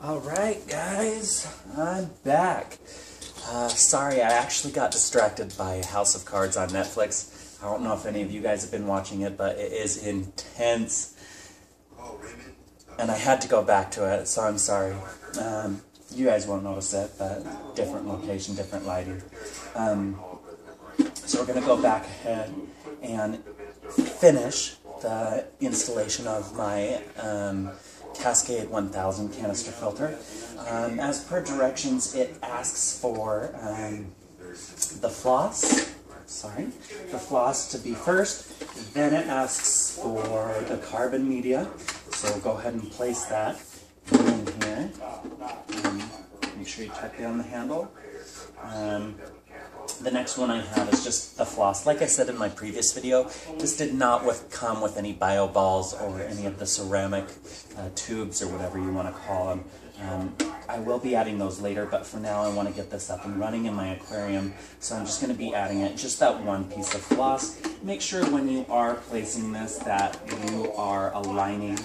Alright guys, I'm back. Sorry, I actually got distracted by House of Cards on Netflix. I don't know if any of you guys have been watching it, but it is intense. And I had to go back to it, so I'm sorry. You guys won't notice it, but different location, different lighting. So we're going to go back ahead and finish the installation of my Cascade1000 canister filter. As per directions, it asks for the floss to be first, then it asks for the carbon media, so we'll go ahead and place that in here. Make sure you check down the handle. The next one I have is just the floss. Like I said in my previous video, this did not come with any bio balls or any of the ceramic tubes or whatever you want to call them. I will be adding those later, but for now I want to get this up and running in my aquarium, so I'm just going to be adding it, just that one piece of floss. Make sure when you are placing this that you are aligning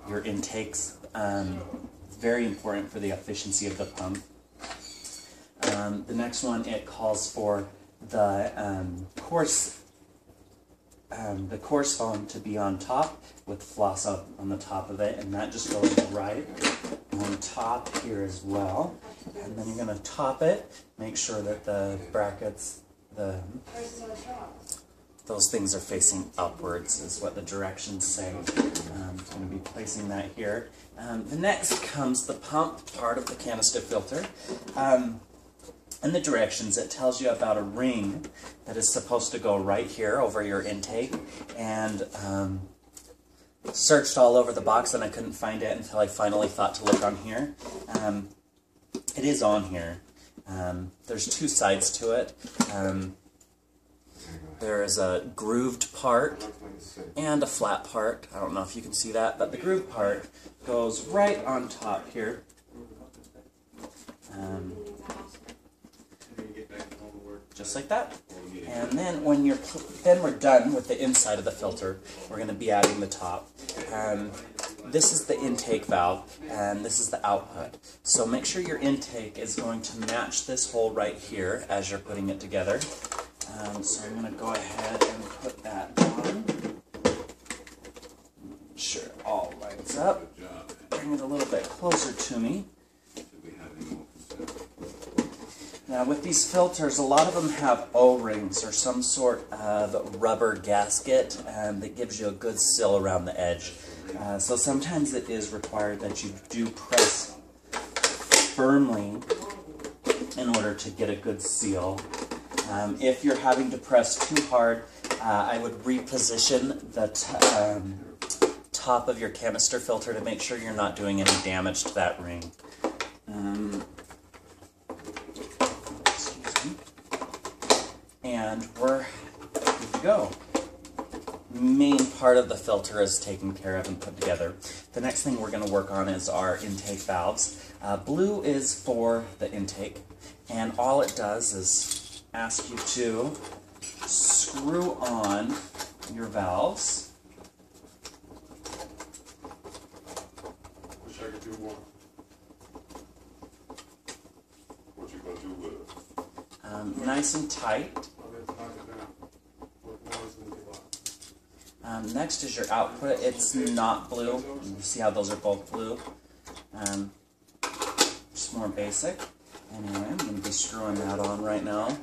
your intakes. Very important for the efficiency of the pump. The next one, it calls for the coarse foam to be on top with floss up on the top of it, and that just goes right on top here as well. And then you're going to top it, make sure that the brackets, those things are facing upwards is what the directions say. I'm going to be placing that here. The next comes the pump part of the canister filter. In the directions, it tells you about a ring that is supposed to go right here over your intake, and searched all over the box and I couldn't find it until I finally thought to look on here. It is on here. There's two sides to it. There is a grooved part and a flat part. I don't know if you can see that, but the grooved part goes right on top here. Just like that. And then when we're done with the inside of the filter, we're going to be adding the top. This is the intake valve, and this is the output. So make sure your intake is going to match this hole right here as you're putting it together. So I'm going to go ahead and put that on. Make sure it all lines up. Bring it a little bit closer to me. Now with these filters, a lot of them have O-rings or some sort of rubber gasket that gives you a good seal around the edge. So sometimes it is required that you do press firmly in order to get a good seal. If you're having to press too hard, I would reposition the top of your canister filter to make sure you're not doing any damage to that ring. And we're good to go. Main part of the filter is taken care of and put together. The next thing we're going to work on is our intake valves. Blue is for the intake, and all it does is ask you to screw on your valves. Wish I could do one. What you gonna do with it? Nice and tight. Next is your output. It's not blue. You see how those are both blue? Just more basic. Anyway, I'm going to be screwing that on right now.